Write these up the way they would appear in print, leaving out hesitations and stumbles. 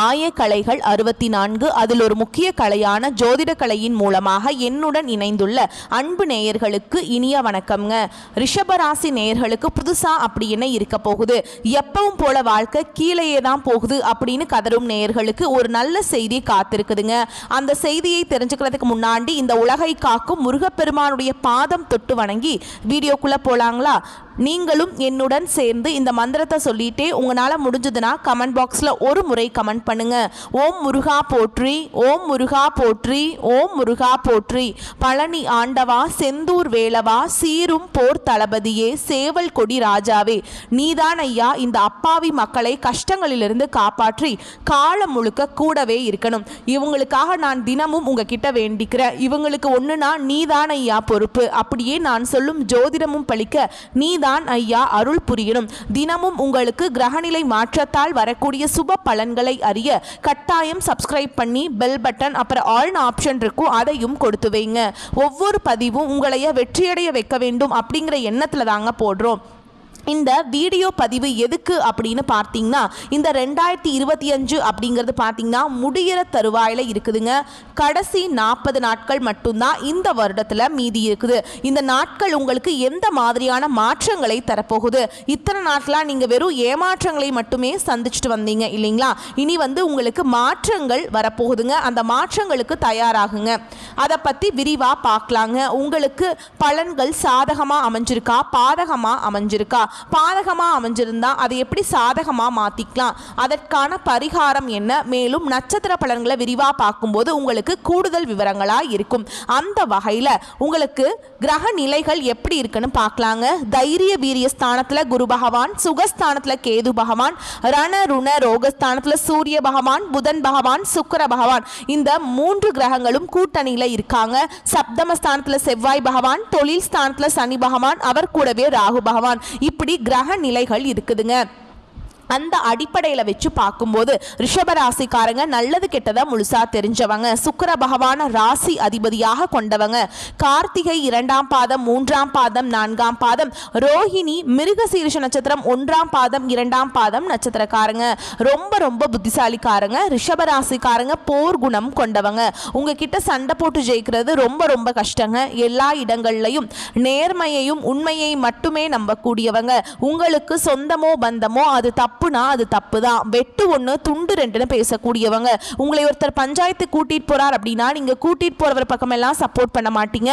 ஆயக்கலைகள் 64 அதில் ஒரு முக்கிய கலையான ஜோதிட கலையின் மூலமாக என்னுடன் இணைந்துள்ள அன்பு நேயர்களுக்கு இனிய வணக்கம்ங்க. ரிஷபராசி நேயர்களுக்கு புதுசா அப்படி என்ன இருக்க போகுது, எப்பவும் போல வாழ்க்கை கீழேயே தான் போகுது அப்படின்னு கதரும் நேயர்களுக்கு ஒரு நல்ல செய்தி காத்திருக்குதுங்க. அந்த செய்தியை தெரிஞ்சுக்கிறதுக்கு முன்னாடி இந்த உலகை காக்கும் முருகப்பெருமானுடைய பாதம் தொட்டு வணங்கி வீடியோக்குள்ள போலாங்களா? நீங்களும் என்னுடன் சேர்ந்து இந்த மந்திரத்தை சொல்லிட்டே உங்களால் முடிஞ்சதுன்னா கமெண்ட் பாக்ஸில் ஒரு முறை கமெண்ட் பண்ணுங்க. ஓம் முருகா போற்றி, ஓம் முருகா போற்றி, ஓம் முருகா போற்றி. பழனி ஆண்டவா, செந்தூர் வேலவா, சீரும் போர் தளபதியே, சேவல் கொடி ராஜாவே, நீதான் ஐயா இந்த அப்பாவி மக்களை கஷ்டங்களிலிருந்து காப்பாற்றி காலம் முழுக்க கூடவே இருக்கணும். இவங்களுக்காக நான் தினமும் உங்ககிட்ட வேண்டிக்கிறேன். இவங்களுக்கு ஒன்றுனா நீதான் ஐயா பொறுப்பு. அப்படியே நான் சொல்லும் ஜோதிடமும் பழிக்க நீ தான் ஐயா அருள் புரியணும். தினமும் உங்களுக்கு கிரகநிலை மாற்றத்தால் வரக்கூடிய சுப பலன்களை அறிய கட்டாயம் சப்ஸ்கிரைப் பண்ணி பெல் பட்டன் அப்புறம் ஆல் ஆப்ஷன் இருக்கும், அதையும் கொடுத்து வைங்க. ஒவ்வொரு பதிவும் உங்களைய வெற்றியடைய வைக்க வேண்டும் அப்படிங்கிற எண்ணத்துல தாங்க போடுறோம். இந்த வீடியோ பதிவு எதுக்கு அப்படின்னு பார்த்தீங்கன்னா, இந்த 2025 அப்படிங்கிறது பார்த்தீங்கன்னா முடிகிற தருவாயில் இருக்குதுங்க. கடைசி 40 நாட்கள் மட்டும்தான் இந்த வருடத்தில் மீதி இருக்குது. இந்த நாட்கள் உங்களுக்கு எந்த மாதிரியான மாற்றங்களை தரப்போகுது? இத்தனை நாட்களாக நீங்கள் வெறும் ஏமாற்றங்களை மட்டுமே சந்திச்சுட்டு வந்தீங்க இல்லைங்களா? இனி உங்களுக்கு மாற்றங்கள் வரப்போகுதுங்க. அந்த மாற்றங்களுக்கு தயாராகுங்க. அதை பற்றி விரிவாக பார்க்கலாங்க. உங்களுக்கு பலன்கள் சாதகமாக அமைஞ்சிருக்கா, பாதகமாக அமைஞ்சிருக்கா? பாதகமாக அமைஞ்சிருந்தா அதை எப்படி சாதகமாக மாற்றிக்கலாம், அதற்கான பரிகாரம் என்ன, மேலும் நட்சத்திர பலன்களை விரிவாக பார்க்கும்போது உங்களுக்கு கூடுதல் விவரங்களாக இருக்கும். அந்த வகையில் உங்களுக்கு கிரக நிலைகள் எப்படி இருக்குன்னு பார்க்கலாங்க. தைரிய வீரிய ஸ்தானத்தில் குரு பகவான், சுகஸ்தானத்தில் கேது பகவான், ரண ருண ரோகஸ்தானத்தில் சூரிய பகவான், புதன் பகவான், சுக்கிர பகவான், இந்த 3 கிரகங்களும் கூட்டணியில் இருக்காங்க. சப்தமஸ்தானத்தில் செவ்வாய் பகவான், தொழில் ஸ்தானத்தில் சனி பகவான், அவர் கூடவே ராகு பகவான், இப்படி கிரக நிலைகள் இருக்குதுங்க. அந்த அடிப்படையில் வச்சு பார்க்கும்போது ரிஷபராசிக்காரங்க நல்லது கெட்டதை முழுசா தெரிஞ்சவங்க. சுக்கிர பகவான ராசி அதிபதியாக கொண்டவங்க. கார்த்திகை 2ஆம் பாதம், 3ஆம் பாதம், 4ஆம் பாதம், ரோஹிணி மிருகசீரிஷ நட்சத்திரம் 1ஆம் பாதம், 2ஆம் பாதம் நட்சத்திரக்காரங்க. ரொம்ப ரொம்ப புத்திசாலிக்காரங்க. ரிஷபராசிக்காரங்க போர் குணம் கொண்டவங்க. உங்ககிட்ட சண்டை போட்டு ஜெயிக்கிறது ரொம்ப ரொம்ப கஷ்டங்க. எல்லா இடங்கள்லையும் நேர்மையையும் உண்மையை மட்டுமே நம்பக்கூடியவங்க. உங்களுக்கு சொந்தமோ பந்தமோ அது தப்புனா அது தப்பு தான். வெட்டு ஒன்று துண்டு ரெண்டுன்னு பேசக்கூடியவங்க. உங்களை ஒருத்தர் பஞ்சாயத்து கூட்டிட்டு போறார் அப்படின்னா நீங்க கூட்டிட்டு போறவர் பக்கம் எல்லாம் சப்போர்ட் பண்ண மாட்டீங்க.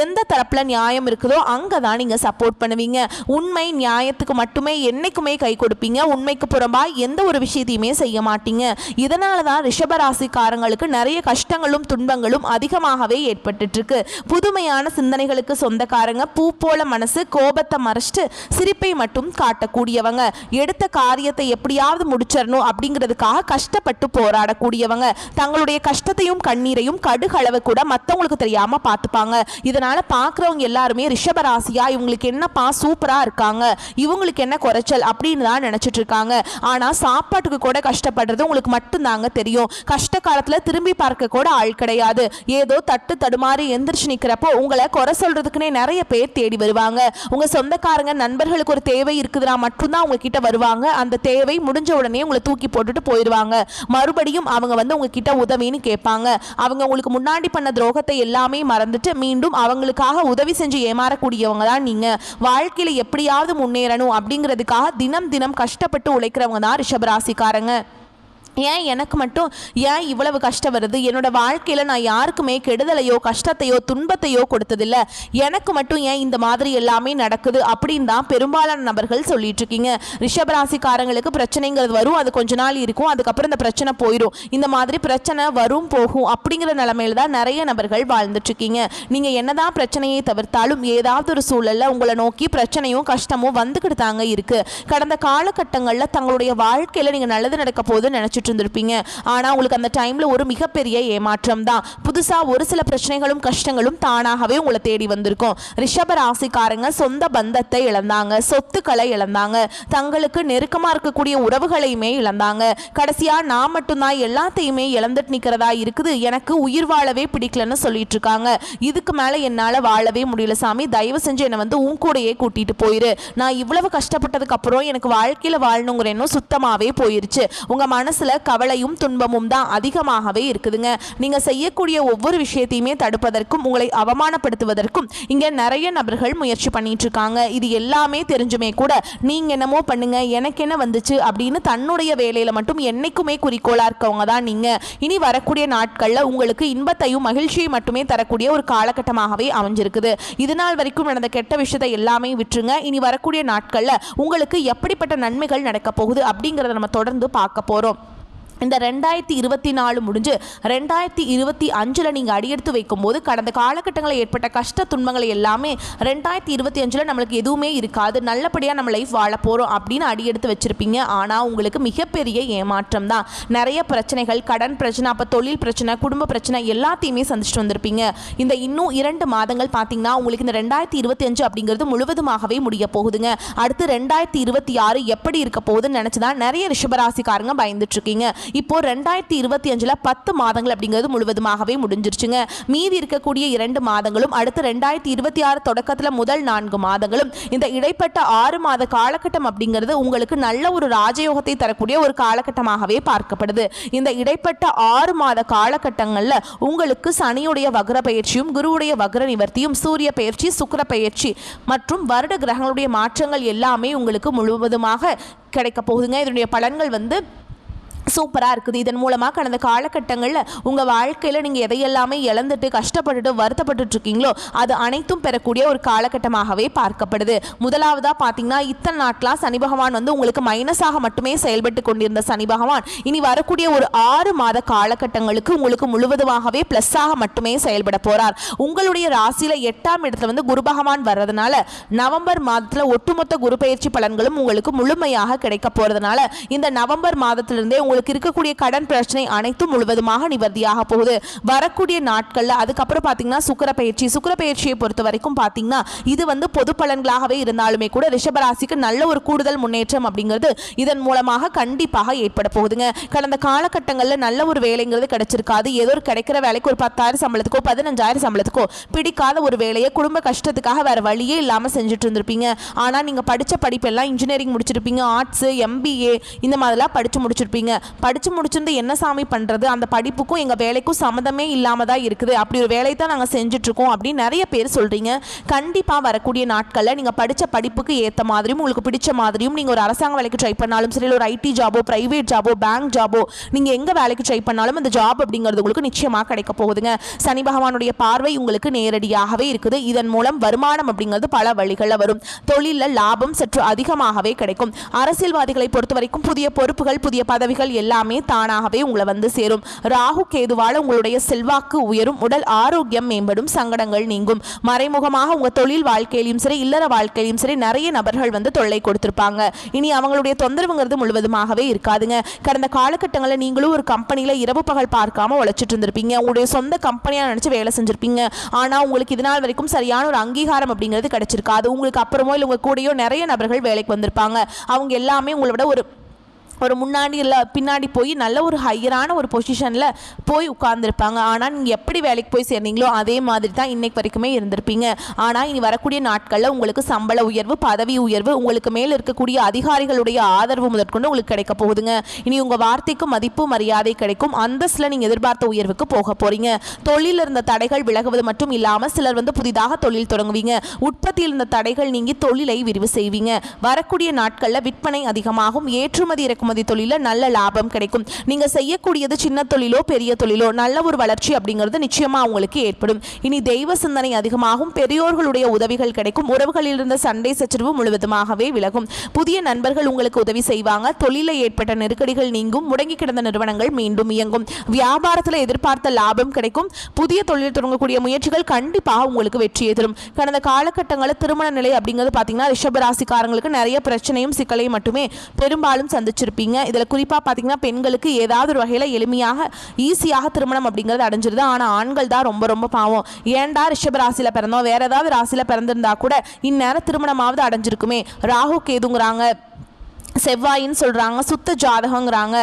எந்த தரப்புல நியாயம் இருக்குதோ அங்கதான் நீங்க சப்போர்ட் பண்ணுவீங்க. உண்மை நியாயத்துக்கு மட்டுமே என்னைக்குமே கை கொடுப்பீங்க. உண்மைக்கு புறம்பா எந்த ஒரு விஷயத்தையுமே செய்ய மாட்டீங்க. இதனாலதான் ரிஷபராசிக்காரங்களுக்கு நிறைய கஷ்டங்களும் துன்பங்களும் அதிகமாகவே ஏற்பட்டு இருக்கு. புதுமையான சிந்தனைகளுக்கு சொந்தக்காரங்க. பூ போல மனசு, கோபத்தை மறைச்சிட்டு சிரிப்பை மட்டும் காட்டக்கூடியவங்க. எடுத்த காரியத்தை எப்படியாவது முடிச்சிடணும் அப்படிங்கிறதுக்காக கஷ்டப்பட்டு போராடக்கூடியவங்க. தங்களுடைய கஷ்டத்தையும் கண்ணீரையும் கடுகளவு கூட மற்றவங்களுக்கு தெரியாம பார்த்துப்பாங்க. இதனால பார்க்குறவங்க எல்லாருமே ரிஷபராசியா இவங்களுக்கு என்னப்பா சூப்பரா இருக்காங்க, இவங்களுக்கு என்ன குறைச்சல் அப்படின்னு தான் நினைச்சிட்டு இருக்காங்க. ஆனா சாப்பாட்டுக்கு கூட கஷ்டப்படுறது உங்களுக்கு மட்டும்தாங்க தெரியும். கஷ்ட காலத்துல திரும்பி பார்க்க கூட ஆள் கிடையாது. ஏதோ தட்டு தடுமாறி எந்திரிச்சு நிக்கிறப்போ உங்களை குறை சொல்றதுக்குன்னே நிறைய பேர் தேடி வருவாங்க. உங்க சொந்தக்காரங்க நண்பர்களுக்கு ஒரு தேவை இருக்குதுன்னா மட்டும்தான் உங்ககிட்ட வருவாங்க. அந்த தேவை முடிஞ்ச உடனே உங்களை தூக்கி போட்டுட்டு போயிடுவாங்க. மறுபடியும் அவங்க உங்ககிட்ட உதவின்னு கேட்பாங்க. அவங்க உங்களுக்கு முன்னாடி பண்ண துரோகத்தை எல்லாமே மறந்துட்டு மீண்டும் அவங்களுக்காக உதவி செஞ்சு ஏமாறக்கூடியவங்க தான் நீங்க. வாழ்க்கையில எப்படியாவது முன்னேறணும் அப்படிங்கிறதுக்காக தினம் தினம் கஷ்டப்பட்டு உழைக்கிறவங்க தான் ரிஷபராசிக்காரங்க. ஏன் எனக்கு மட்டும் ஏன் இவ்வளவு கஷ்டம் வருது? என்னோட வாழ்க்கையில் நான் யாருக்குமே கெடுதலையோ கஷ்டத்தையோ துன்பத்தையோ கொடுத்ததில்லை. எனக்கு மட்டும் ஏன் இந்த மாதிரி எல்லாமே நடக்குது அப்படின்னு தான் பெரும்பாலான நபர்கள் சொல்லிட்டு இருக்கீங்க. ரிஷபராசிக்காரங்களுக்கு பிரச்சனைங்கிறது வரும், அது கொஞ்ச நாள் இருக்கும், அதுக்கப்புறம் இந்த பிரச்சனை போயிடும். இந்த மாதிரி பிரச்சனை வரும் போகும் அப்படிங்கிற நிலைமையில தான் நிறைய நபர்கள் வாழ்ந்துட்டு இருக்கீங்க. நீங்க என்னதான் பிரச்சனையை தவிர்த்தாலும் ஏதாவது ஒரு சூழல்ல உங்களை நோக்கி பிரச்சனையும் கஷ்டமும் வந்துக்கிட்டு தாங்க இருக்கு. கடந்த காலகட்டங்களில் தங்களுடைய வாழ்க்கையில நீங்க நல்லது நடக்க போது நினைச்சிட்டு இருந்திருப்பீங்க. ஆனா உங்களுக்கு அந்த டைம்ல ஒரு மிகப்பெரிய ஏமாற்றம் தான். புதுசா ஒரு சில பிரச்சனைகளும் கஷ்டங்களும் தானாகவே உங்களை தேடி வந்திருக்கும். ரிஷப ராசிக்காரங்க சொந்த பந்தத்தை இழந்தாங்க, சொத்துக்களை இழந்தாங்க, தங்களுக்கு நெருக்கமா இருக்கக்கூடிய உறவுகளையுமே இழந்தாங்க. கடைசியா நான் மட்டும்தான் எல்லாத்தையுமே இழந்துட்டு நிக்கிறதா இருக்குது, எனக்கு உயிர் வாழவே பிடிக்கலன்னு சொல்லிட்டு இருக்காங்க. இதுக்கு மேல என்னால வாழவே முடியல சாமி, தயவு செஞ்சு என்னை உன் கூடையே கூட்டிட்டு போயிரு. நான் இவ்வளவு கஷ்டப்பட்டதுக்கு அப்புறம் எனக்கு வாழ்க்கையில வாழணுங்கிற எண்ணம் சுத்தமாவே போயிருச்சு. உங்க மனசுல கவலையும் துன்பமும் தான் அதிகமாகவே இருக்குதுங்க. நீங்க செய்யக்கூடிய ஒவ்வொரு விஷயத்தையுமே தடுப்பதற்கும் உங்களை அவமானப்படுத்துவதற்கும் இங்க நிறைய நபர்கள் முயற்சி பண்ணிட்டு இருக்காங்க. இது எல்லாமே தெரிஞ்சுமே கூட நீங்க என்னமோ பண்ணுங்க, எனக்கு என்ன வந்துச்சு அப்படின்னு தன்னுடைய வேலையில மட்டும் என்னைக்குமே குறிக்கோளா இருக்கவங்க தான் நீங்க. இனி வரக்கூடிய நாட்கள்ல உங்களுக்கு இன்பத்தையும் மகிழ்ச்சியை மட்டுமே தரக்கூடிய ஒரு காலகட்டமாகவே அமைஞ்சிருக்குது. இது நாள் வரைக்கும் நடந்த கெட்ட விஷயத்தை எல்லாமே விட்டுருங்க. இனி வரக்கூடிய நாட்கள்ல உங்களுக்கு எப்படிப்பட்ட நன்மைகள் நடக்க போகுது அப்படிங்கிறத நம்ம தொடர்ந்து பார்க்க போறோம். இந்த 2024 முடிஞ்சு 2025 நீங்கள் அடியெடுத்து வைக்கும்போது கடந்த காலகட்டங்களில் ஏற்பட்ட கஷ்ட துன்பங்களை எல்லாமே 2025 நம்மளுக்கு எதுவுமே இருக்காது, நல்லபடியாக நம்ம லைஃப் வாழ போகிறோம் அப்படின்னு அடியெடுத்து வச்சுருப்பீங்க. ஆனால் உங்களுக்கு மிகப்பெரிய ஏமாற்றம் தான். நிறைய பிரச்சனைகள், கடன் பிரச்சனை, அப்போ தொழில் பிரச்சனை, குடும்ப பிரச்சனை எல்லாத்தையுமே சந்திச்சுட்டு வந்திருப்பீங்க. இந்த இன்னும் 2 மாதங்கள் பார்த்தீங்கன்னா உங்களுக்கு இந்த 2025 அப்படிங்கிறது முழுவதுமாகவே முடிய போகுதுங்க. அடுத்து 2026 எப்படி இருக்க போகுதுன்னு நினச்சிதான் நிறைய ரிஷபராசிக்காரங்க பயந்துட்டு இருக்கீங்க. இப்போ 2025 10 மாதங்கள் அப்படிங்கிறது முழுவதுமாகவே முடிஞ்சிருச்சுங்க. மீதி இருக்கக்கூடிய 2 மாதங்களும் அடுத்து 2026 தொடக்கத்தில் முதல் 4 மாதங்களும் இந்த இடைப்பட்ட 6 மாத காலகட்டம் அப்படிங்கிறது உங்களுக்கு நல்ல ஒரு ராஜயோகத்தை தரக்கூடிய ஒரு காலகட்டமாகவே பார்க்கப்படுது. இந்த இடைப்பட்ட 6 மாத காலகட்டங்களில் உங்களுக்கு சனியுடைய வக்ர பயிற்சியும் குருவுடைய வக்ர நிவர்த்தியும் சூரிய பயிற்சி சுக்கிர பயிற்சி மற்றும் வருட கிரகங்களுடைய மாற்றங்கள் எல்லாமே உங்களுக்கு முழுவதுமாக கிடைக்க போகுதுங்க. இதனுடைய பலன்கள் சூப்பராக இருக்குது. இதன் மூலமாக கடந்த காலகட்டங்களில் உங்கள் வாழ்க்கையில் நீங்கள் எதையெல்லாமே இழந்துட்டு கஷ்டப்பட்டுட்டு வருத்தப்பட்டு இருக்கீங்களோ அது அனைத்தும் பெறக்கூடிய ஒரு காலகட்டமாகவே பார்க்கப்படுது. முதலாவதாக பார்த்தீங்கன்னா இத்தனை நாட்களாக சனி பகவான் உங்களுக்கு மைனஸாக மட்டுமே செயல்பட்டு கொண்டிருந்த சனி பகவான் இனி வரக்கூடிய ஒரு 6 மாத காலகட்டங்களுக்கு உங்களுக்கு முழுவதுமாகவே ப்ளஸ்ஸாக மட்டுமே செயல்பட போகிறார். உங்களுடைய ராசியில் 8ஆம் இடத்துல குரு பகவான் வர்றதுனால நவம்பர் மாதத்தில் ஒட்டுமொத்த குரு பயிற்சி பலன்களும் உங்களுக்கு முழுமையாக கிடைக்க போகிறதுனால இந்த நவம்பர் மாதத்திலிருந்தே உங்களுக்கு இருக்கக்கூடிய கடன் பிரச்சனை அனைத்தும் முழுவதுமாக நிவர்த்தியாக போகுது. வரக்கூடிய நாட்கள்ல அதுக்கப்புறம் பாத்தீங்கன்னா சுக்கிர பயிற்சியை பொறுத்த வரைக்கும் பாத்தீங்கன்னா இது பொது பலன்களாகவே இருந்தாலுமே கூட ரிஷபராசிக்கு நல்ல ஒரு கூடுதல் முன்னேற்றம் அப்படிங்கிறது இதன் மூலமாக கண்டிப்பாக ஏற்பட போகுதுங்க. கடந்த காலகட்டங்களில் நல்ல ஒரு வேலைங்கிறது கிடைச்சிருக்காது. ஏதோ ஒரு கிடைக்கிற வேலைக்கு ஒரு 10,000 சம்பளத்துக்கோ 15,000 சம்பளத்துக்கோ பிடிக்காத ஒரு வேலையை குடும்ப கஷ்டத்துக்காக வேற வழியே இல்லாம செஞ்சுட்டு இருந்திருப்பீங்க. ஆனா நீங்க படிச்ச படிப்பெல்லாம் இன்ஜினியரிங் முடிச்சிருப்பீங்க, ஆர்ட்ஸ், MBA இந்த மாதிரிலாம் படிச்சு முடிச்சிருப்பீங்க. படிச்சு முடிச்சிருந்து என்ன சாமி பண்றது, அந்த படிப்புக்கும் எங்க வேலைக்கும் சம்மந்தமே இல்லாம தான் இருக்குது, அப்படி ஒரு வேலையை தான் நாங்கள் செஞ்சுட்டு இருக்கோம் அப்படின்னு நிறைய பேர் சொல்றீங்க. கண்டிப்பா வரக்கூடிய நாட்களில் நீங்க படிச்ச படிப்புக்கு ஏற்ற மாதிரியும் உங்களுக்கு பிடிச்ச மாதிரியும் நீங்க ஒரு அரசாங்க வேலைக்கு ட்ரை பண்ணாலும் சரி, ஒரு IT ஜாபோ, பிரைவேட் ஜாபோ, பேங்க் ஜாபோ, நீங்க எங்க வேலைக்கு ட்ரை பண்ணாலும் அந்த ஜாப் அப்படிங்கிறது உங்களுக்கு நிச்சயமாக கிடைக்க போகுதுங்க. சனி பகவானுடைய பார்வை உங்களுக்கு நேரடியாகவே இருக்குது. இதன் மூலம் வருமானம் அப்படிங்கிறது பல வழிகளில் வரும். தொழிலில் லாபம் சற்று அதிகமாகவே கிடைக்கும். அரசியல்வாதிகளை பொறுத்த வரைக்கும் புதிய பொறுப்புகள், புதிய பதவிகள் எல்லாமே தானாகவே உங்களை சேரும். ராகு கேதுவால உங்களுடைய செல்வாக்கு உயரும், உடல் ஆரோக்கியம் மேம்படும், சங்கடங்கள் நீங்கும். மறைமுகமாக உங்க தொழில் வாழ்க்கையிலும் சரி, இல்லற வாழ்க்கையிலும் சரி நிறைய நபர்கள் தொல்லை கொடுத்திருப்பாங்க. இனி அவங்களுடைய தொந்தரவுங்கிறது முழுவதுமாகவே இருக்காதுங்க. கடந்த காலகட்டங்களில் நீங்களும் ஒரு கம்பெனியில இரவு பகல் பார்க்காம உழைச்சிட்டு இருந்திருப்பீங்க. உங்களுடைய சொந்த கம்பெனியா நினைச்சு வேலை செஞ்சிருப்பீங்க. ஆனா உங்களுக்கு இது நாள் வரைக்கும் சரியான ஒரு அங்கீகாரம் அப்படிங்கிறது கிடைச்சிருக்காது. உங்களுக்கு அப்புறமோ இல்லை உங்க கூடயோ நிறைய நபர்கள் வேலைக்கு வந்திருப்பாங்க. அவங்க எல்லாமே உங்களோட ஒரு முன்னாடி இல்லை பின்னாடி போய் நல்ல ஒரு ஹையரான ஒரு பொசிஷனில் போய் உட்கார்ந்துருப்பாங்க. ஆனால் நீங்கள் எப்படி வேலைக்கு போய் சேர்ந்தீங்களோ அதே மாதிரி தான் இன்னைக்கு வரைக்குமே இருந்திருப்பீங்க. ஆனால் இனி வரக்கூடிய நாட்களில் உங்களுக்கு சம்பள உயர்வு, பதவி உயர்வு, உங்களுக்கு மேலே இருக்கக்கூடிய அதிகாரிகளுடைய ஆதரவு முதற்கொண்டு உங்களுக்கு கிடைக்க போகுதுங்க. இனி உங்கள் வார்த்தைக்கு மதிப்பு மரியாதை கிடைக்கும். அந்தஸ்தில் நீங்கள் எதிர்பார்த்த உயர்வுக்கு போக போகிறீங்க. தொழிலில் இருந்த தடைகள் விலகுவது மட்டும் இல்லாமல் சிலர் புதிதாக தொழில் தொடங்குவீங்க. உற்பத்தியில் இருந்த தடைகள் நீங்கி தொழிலை விரிவு செய்வீங்க. வரக்கூடிய நாட்களில் விற்பனை அதிகமாகும். ஏற்றுமதி இறக்குமதி தொழில நல்ல லாபம் கிடைக்கும். நீங்க செய்யக்கூடியது சின்ன தொழிலோ பெரிய தொழிலோ நல்ல ஒரு வளர்ச்சி அப்படிங்கிறது நிச்சயமா உங்களுக்கு ஏற்படும். இனி தெய்வ சிந்தனை அதிகமாகும். பெரியோர்களுடைய உதவிகள் கிடைக்கும். உறவுகளில் இருந்த சண்டை சச்சரவு முழுவதுமாகவே விலகும். புதிய நண்பர்கள் உங்களுக்கு உதவி செய்வாங்க. தொழிலில் ஏற்பட்ட நெருக்கடிகள் நீங்கும். முடங்கி கிடந்த நிறுவனங்கள் மீண்டும் இயங்கும். வியாபாரத்தில் எதிர்பார்த்த லாபம் கிடைக்கும். புதிய தொழில் தொடங்கக்கூடிய முயற்சிகள் கண்டிப்பாக உங்களுக்கு வெற்றியை தரும். கடந்த காலகட்டங்களில் திருமண நிலை அப்படிங்கிறது பார்த்தீங்கன்னா ரிஷபராசிக்காரங்களுக்கு நிறைய பிரச்சனையும் சிக்கலையும் மட்டுமே பெரும்பாலும் சந்திச்சிருப்பீங்க. இதில் குறிப்பாக பார்த்தீங்கன்னா பெண்களுக்கு ஏதாவது ஒரு வகையில் எளிமையாக ஈஸியாக திருமணம் அப்படிங்கிறது அடைஞ்சிருது. ஆனால் ஆண்கள் தான் ரொம்ப ரொம்ப பாவம். ஏன்டா ரிஷப ராசியில் பிறந்தோம், வேற ஏதாவது ராசியில் பிறந்திருந்தா கூட இந்நேரம் திருமணமாவது அடைஞ்சிருக்குமே. ராகு கேதுங்கிறாங்க, செவ்வாயின்னு சொல்கிறாங்க, சுத்த ஜாதகங்கிறாங்க,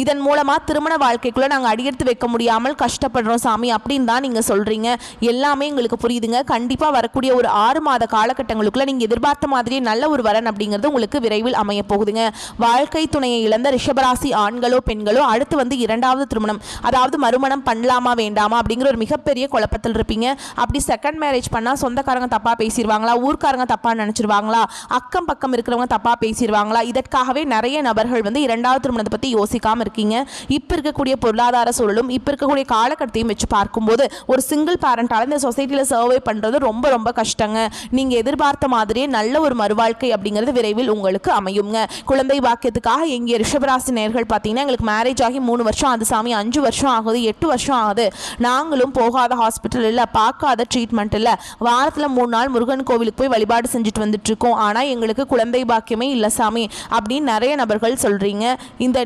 இதன் மூலமாக திருமண வாழ்க்கைக்குள்ளே நாங்கள் அடியெடுத்து வைக்க முடியாமல் கஷ்டப்படுறோம் சாமி அப்படின்னு தான் நீங்கள் சொல்கிறீங்க. எல்லாமே எங்களுக்கு புரியுதுங்க. கண்டிப்பாக வரக்கூடிய ஒரு 6 மாத காலகட்டங்களுக்குள்ளே நீங்கள் எதிர்பார்த்த மாதிரியே நல்ல ஒரு வரன் அப்படிங்கிறது உங்களுக்கு விரைவில் அமைய போகுதுங்க. வாழ்க்கை துணையை இழந்த ரிஷபராசி ஆண்களோ பெண்களோ அடுத்து வந்து 2வது திருமணம், அதாவது மறுமணம் பண்ணலாமா வேண்டாமா அப்படிங்கிற ஒரு மிகப்பெரிய குழப்பத்தில் இருப்பீங்க. அப்படி செகண்ட் மேரேஜ் பண்ணால் சொந்தக்காரங்க தப்பாக பேசிடுவாங்களா, ஊர்க்காரங்க தப்பாக நினச்சிருவாங்களா, அக்கம் பக்கம் இருக்கிறவங்க தப்பாக பேசிடுவாங்களா, இதற்காகவே நிறைய நபர்கள் வந்து 2வது திருமணத்தை பற்றி யோசிக்காமல் இருக்கீங்க. இப்போ இருக்கக்கூடிய பொருளாதார சூழலும் இப்போ இருக்கக்கூடிய காலகட்டத்தையும் வச்சு பார்க்கும்போது ஒரு சிங்கிள் பேரண்டால் இந்த சொசைட்டியில் சர்வை பண்ணுறது ரொம்ப ரொம்ப கஷ்டங்க. நீங்கள் எதிர்பார்த்த மாதிரியே நல்ல ஒரு மறுவாழ்க்கை அப்படிங்கிறது விரைவில் உங்களுக்கு அமையுங்க. குழந்தை பாக்கியத்துக்காக எங்கே ரிஷபராசி நேயர்கள் பார்த்தீங்கன்னா எங்களுக்கு மேரேஜ் ஆகி 3 வருஷம் ஆகுது சாமி, 5 வருஷம் ஆகுது, 8 வருஷம் ஆகுது, நாங்களும் போகாத ஹாஸ்பிட்டல் இல்லை, பார்க்காத ட்ரீட்மெண்ட் இல்லை, வாரத்தில் 3 நாள் முருகன் கோவிலுக்கு போய் வழிபாடு செஞ்சுட்டு வந்துட்டு இருக்கோம், ஆனால் எங்களுக்கு குழந்தை பாக்கியமே இல்லை சாமி அப்படின்னு நிறைய நபர்கள் சொல்கிறீங்க.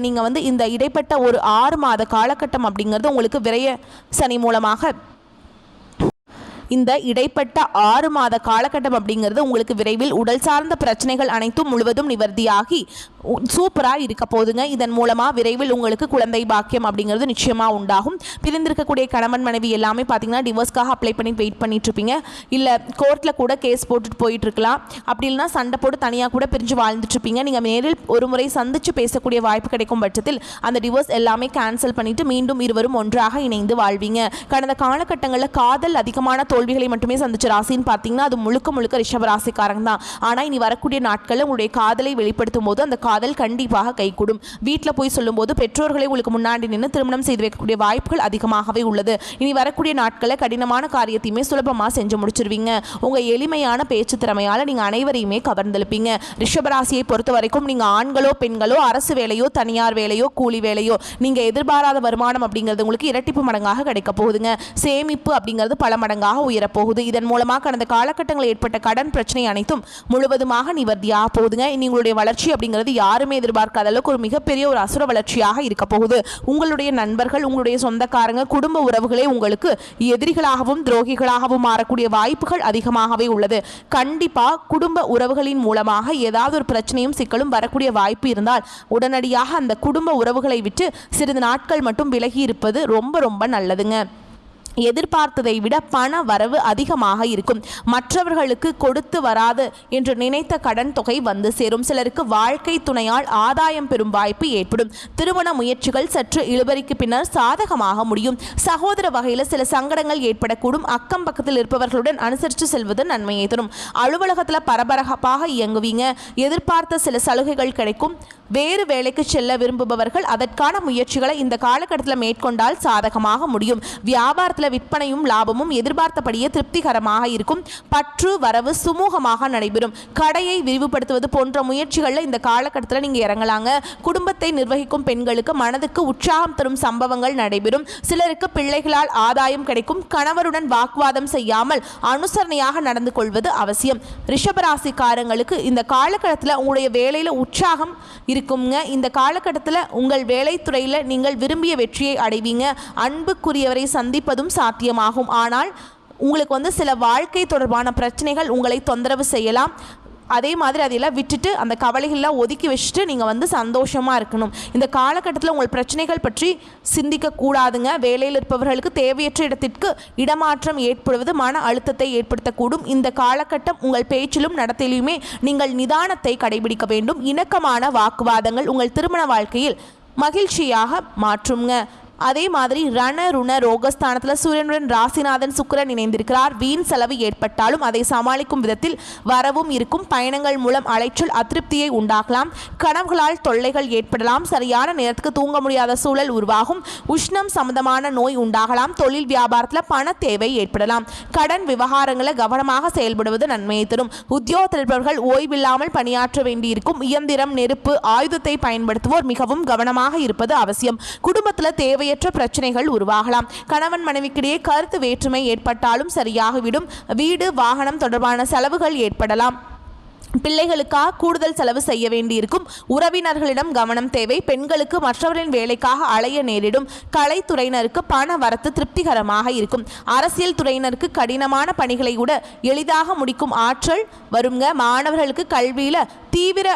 நீங்கள் வந்து இந்த இடைப்பட்ட ஒரு 6 மாத காலகட்டம் அப்படிங்கிறது உங்களுக்கு விரைய சனி மூலமாக இந்த இடைப்பட்ட 6 மாத காலகட்டம் அப்படிங்கிறது உங்களுக்கு விரைவில் உடல் சார்ந்த பிரச்சனைகள் அனைத்தும் முழுவதும் நிவர்த்தியாகி சூப்பராக இருக்க போதுங்க. இதன் மூலமாக விரைவில் உங்களுக்கு குழந்தை பாக்கியம் அப்படிங்கிறது நிச்சயமாக உண்டாகும். பிரிந்திருக்கக்கூடிய கணவன் மனைவி எல்லாமே பார்த்தீங்கன்னா டிவோர்ஸ்க்காக அப்ளை பண்ணி வெயிட் பண்ணிட்டு இருப்பீங்க. இல்லை கோர்ட்டில் கூட கேஸ் போட்டுட்டு போயிட்டு இருக்கலாம். அப்படி இல்லைனா சண்டை போட்டு தனியாக கூட பிரிஞ்சு வாழ்ந்துட்டு இருப்பீங்க. நீங்கள் நேரில் ஒரு முறை சந்திச்சு பேசக்கூடிய வாய்ப்பு கிடைக்கும் பட்சத்தில் அந்த டிவோர்ஸ் எல்லாமே கேன்சல் பண்ணிட்டு மீண்டும் இருவரும் ஒன்றாக இணைந்து வாழ்வீங்க. கடந்த காலகட்டங்களில் காதல் அதிகமான தோல்விகளை மட்டுமே சந்திச்ச ராசின்னு பார்த்தீங்கன்னா அது முழுக்க முழுக்க ரிஷப ராசிக்காரங்க தான். ஆனால் இனி வரக்கூடிய நாட்களில் உங்களுடைய காதலை வெளிப்படுத்தும் போது அந்த காதல் கண்டிப்பாக கைகூடும். வீட்டில் போய் சொல்லும்போது பெற்றோர்களை உங்களுக்கு முன்னாடி நின்று திருமணம் செய்து வைக்கக்கூடிய வாய்ப்புகள் அதிகமாகவே உள்ளது. இனி வரக்கூடிய நாட்களில் கடினமான காரியத்தையுமே சுலபமாக செஞ்சு முடிச்சிருவீங்க. உங்கள் எளிமையான பேச்சு திறமையால் நீங்கள் அனைவரையுமே கவர்ந்தெழுப்பீங்க. ரிஷபராசியை பொறுத்த வரைக்கும் நீங்கள் ஆண்களோ பெண்களோ அரசு வேலையோ தனியார் வேலையோ கூலி வேலையோ நீங்கள் எதிர்பாராத வருமானம் அப்படிங்கிறது உங்களுக்கு இரட்டிப்பு மடங்காக கிடைக்க போகுதுங்க. சேமிப்பு அப்படிங்கிறது பல மடங்காக உயரப்போகுது. இதன் மூலமாக கடந்த காலகட்டங்களில் ஏற்பட்ட கடன் பிரச்சனை அனைத்தும் முழுவதுமாக நிவர்த்தியாக போகுதுங்க. இனி உங்களுடைய வளர்ச்சி அப்படிங்கிறது யாருமே எதிர்பார்க்காத அளவுக்கு ஒரு மிகப்பெரிய ஒரு அசுர வளர்ச்சியாக இருக்க போகுது. உங்களுடைய நண்பர்கள், உங்களுடைய சொந்தக்காரங்க, குடும்ப உறவுகளே உங்களுக்கு எதிரிகளாகவும் துரோகிகளாகவும் மாறக்கூடிய வாய்ப்புகள் அதிகமாகவே உள்ளது. கண்டிப்பா குடும்ப உறவுகளின் மூலமாக ஏதாவது ஒரு பிரச்சனையும் சிக்கலும் வரக்கூடிய வாய்ப்பு இருந்தால் உடனடியாக அந்த குடும்ப உறவுகளை விட்டு சிறிது நாட்கள் மட்டும் விலகி இருப்பது ரொம்ப ரொம்ப நல்லதுங்க. எதிர்பார்த்ததை விட பண வரவு அதிகமாக இருக்கும். மற்றவர்களுக்கு கொடுத்து வராது என்று நினைத்த கடன் தொகை வந்து சேரும். சிலருக்கு வாழ்க்கை துணையால் ஆதாயம் பெறும் வாய்ப்பு ஏற்படும். திருமண முயற்சிகள் சற்று இழுபறிக்கு பின்னர் சாதகமாக முடியும். சகோதர வகையில் சில சங்கடங்கள் ஏற்படக்கூடும். அக்கம் பக்கத்தில் இருப்பவர்களுடன் அனுசரித்து செல்வது நன்மையை தரும். அலுவலகத்தில் பரபரப்பாக இயங்குவீங்க. எதிர்பார்த்த சில சலுகைகள் கிடைக்கும். வேறு வேலைக்கு செல்ல விரும்புபவர்கள் அதற்கான முயற்சிகளை இந்த காலகட்டத்தில் மேற்கொண்டால் சாதகமாக முடியும். வியாபாரத்தில் விற்பனையும் லாபமும் எதிர்பார்த்தபடியே திருப்திகரமாக இருக்கும். பற்று வரவு சுமூகமாக நடைபெறும். கடையை விரிவுபடுத்துவது போன்ற முயற்சிகளில் இந்த காலகட்டத்தில் நீங்கள் இறங்கலாங்க. குடும்பத்தை நிர்வகிக்கும் பெண்களுக்கு மனதுக்கு உற்சாகம் தரும் சம்பவங்கள் நடைபெறும். சிலருக்கு பிள்ளைகளால் ஆதாயம் கிடைக்கும். கணவருடன் வாக்குவாதம் செய்யாமல் அனுசரணையாக நடந்து கொள்வது அவசியம். ரிஷபராசிக்காரங்களுக்கு இந்த காலகட்டத்தில் உங்களுடைய வேலையில் உற்சாகம் இருக்குங்க. இந்த காலகட்டத்தில் உங்கள் வேலைத்துறையில் நீங்கள் விரும்பிய வெற்றியை அடைவீங்க. அன்புக்குரியவரை சந்திப்பதும் சாத்தியமாகும். ஆனால் உங்களுக்கு சில வாழ்க்கை தொடர்பான பிரச்சனைகள் உங்களை தொந்தரவு செய்யலாம். அதே மாதிரி அதையெல்லாம் விட்டுட்டு அந்த கவலைகள்லாம் ஒதுக்கி வச்சுட்டு நீங்கள் சந்தோஷமாக இருக்கணும். இந்த காலகட்டத்தில் உங்கள் பிரச்சனைகள் பற்றி சிந்திக்கக்கூடாதுங்க. வேலையில் இருப்பவர்களுக்கு தேவையற்ற இடத்திற்கு இடமாற்றம் ஏற்படுவது மன அழுத்தத்தை ஏற்படுத்தக்கூடும். இந்த காலகட்டம் உங்கள் பேச்சிலும் நடத்தையிலுமே நீங்கள் நிதானத்தை கடைபிடிக்க வேண்டும். இணக்கமான வாக்குவாதங்கள் உங்கள் திருமண வாழ்க்கையில் மகிழ்ச்சியாக மாற்றுங்க. அதே மாதிரி ரண ருண ரோகஸ்தானத்தில் சூரியனுடன் ராசிநாதன் சுக்கிரன் இணைந்திருக்கிறார். வீண் செலவு ஏற்பட்டாலும் அதை சமாளிக்கும் விதத்தில் வரவும் இருக்கும். பயணங்கள் மூலம் அலைச்சல் அதிருப்தியை உண்டாகலாம். கனவுகளால் தொல்லைகள் ஏற்படலாம். சரியான நேரத்துக்கு தூங்க முடியாத சூழல் உருவாகும். உஷ்ணம் சம்பந்தமான நோய் உண்டாகலாம். தொழில் வியாபாரத்தில் பண தேவை ஏற்படலாம். கடன் விவகாரங்களை கவனமாக செயல்படுவது நன்மையை தரும். உத்தியோகத்தில் இருப்பவர்கள் ஓய்வில்லாமல் பணியாற்ற வேண்டியிருக்கும். இயந்திரம், நெருப்பு, ஆயுதத்தை பயன்படுத்துவோர் மிகவும் கவனமாக இருப்பது அவசியம். குடும்பத்தில் தேவையற்ற பிரச்சனைகள் உருவாகலாம். கணவன் மனைவிக்கிடையே கருத்து வேற்றுமை ஏற்பட்டாலும் சரியாகிவிடும். வீடு வாகனம் தொடர்பான செலவுகள் ஏற்படலாம். பிள்ளைகளுக்காக கூடுதல் செலவு செய்ய வேண்டியிருக்கும். உறவினர்களிடம் கவனம் தேவை. பெண்களுக்கு மற்றவரின் வேலைக்காக அலைய நேரிடும். கலைத்துறையினருக்கு பண வரத்து திருப்திகரமாக இருக்கும். அரசியல் துறையினருக்கு கடினமான பணிகளை கூட எளிதாக முடிக்கும் ஆற்றல் வருங்க. மாணவர்களுக்கு கல்வியில் தீவிர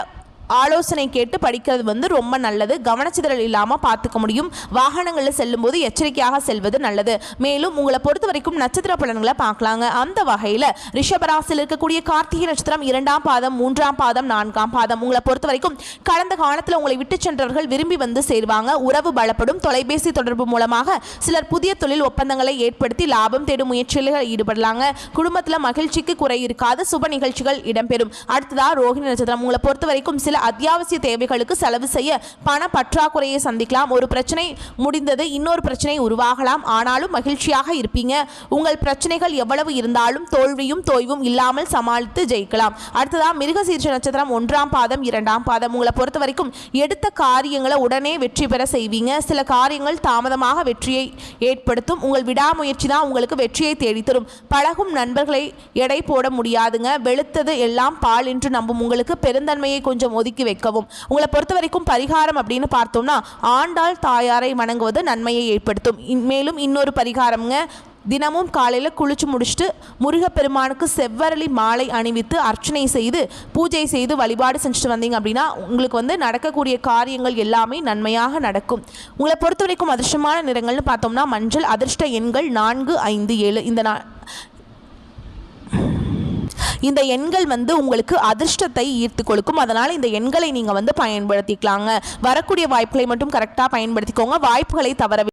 ஆலோசனை கேட்டு படிக்கிறது வந்து ரொம்ப நல்லது. கவனச்சிதறல் இல்லாமல் பார்த்துக்க முடியும். வாகனங்களில் செல்லும்போது எச்சரிக்கையாக செல்வது நல்லது. மேலும் உங்களை பொறுத்த வரைக்கும் நட்சத்திர பலன்களை பார்க்கலாங்க. அந்த வகையில் ரிஷபராசியில் இருக்கக்கூடிய கார்த்திகை நட்சத்திரம் 2ஆம் பாதம், 3ஆம் பாதம், 4ஆம் பாதம். உங்களை பொறுத்த வரைக்கும் கடந்த காலத்தில் உங்களை விட்டு சென்றவர்கள் விரும்பி வந்து சேருவாங்க. உறவு பலப்படும். தொலைபேசி தொடர்பு மூலமாக சிலர் புதிய தொழில் ஒப்பந்தங்களை ஏற்படுத்தி லாபம் தேடும் முயற்சிகளில் ஈடுபடலாங்க. குடும்பத்தில் மகிழ்ச்சிக்கு குறை இருக்காது. சுப நிகழ்ச்சிகள் இடம்பெறும். அடுத்ததாக ரோகிணி நட்சத்திரம். உங்களை பொறுத்த வரைக்கும் சில அத்தியாவசிய தேவைகளுக்கு செலவு செய்ய பண பற்றாக்குறையை சந்திக்கலாம். ஒரு பிரச்சனை முடிந்தது, இன்னொரு பிரச்சனை உருவாகலாம். ஆனாலும் மகிழ்ச்சியாக இருப்பீங்க. உங்கள் பிரச்சனைகள் எவ்வளவு இருந்தாலும் தோல்வியும் தோய்வும் இல்லாமல் சமாளித்து ஜெயிக்கலாம். அடுத்ததாக மிருகசீரிஷ நட்சத்திரம் 1ஆம் பாதம், 2ஆம் பாதம். உங்களை பொறுத்த வரைக்கும் எடுத்த காரியங்களை உடனே வெற்றி பெற செய்வீங்க. சில காரியங்கள் தாமதமாக வெற்றியை ஏற்படுத்தும். உங்கள் விடாமுயற்சி தான் உங்களுக்கு வெற்றியை தேடித்தரும். பழகும் நண்பர்களை எடை போட முடியாதுங்க. வெளுத்தது எல்லாம் பால் என்று நம்பும் உங்களுக்கு பெருந்தன்மையை கொஞ்சம் ஒதுக்கி வைக்கவும். உங்களை பொறுத்த வரைக்கும் பரிகாரம் அப்படின்னு பார்த்தோம்னா ஆண்டாள் தாயாரை வணங்குவது நன்மையை ஏற்படுத்தும். மேலும் இன்னொரு பரிகாரம்ங்க, தினமும் காலையில் குளிச்சு முடிச்சுட்டு முருகப்பெருமானுக்கு செவ்வரளி மாலை அணிவித்து அர்ச்சனை செய்து பூஜை செய்து வழிபாடு செஞ்சுட்டு வந்தீங்க அப்படின்னா உங்களுக்கு வந்து நடக்கக்கூடிய காரியங்கள் எல்லாமே நன்மையாக நடக்கும். உங்களை பொறுத்த வரைக்கும் அதிர்ஷ்டமான நிறங்கள்னு பார்த்தோம்னா மஞ்சள். அதிர்ஷ்ட எண்கள் 4, 5, 7. இந்த எண்கள் வந்து உங்களுக்கு அதிர்ஷ்டத்தை ஈர்த்து கொடுக்கும். அதனால் இந்த எண்களை நீங்கள் வந்து பயன்படுத்திக்கலாங்க. வரக்கூடிய வாய்ப்புகளை மட்டும் கரெக்டாக பயன்படுத்திக்கோங்க. வாய்ப்புகளை தவற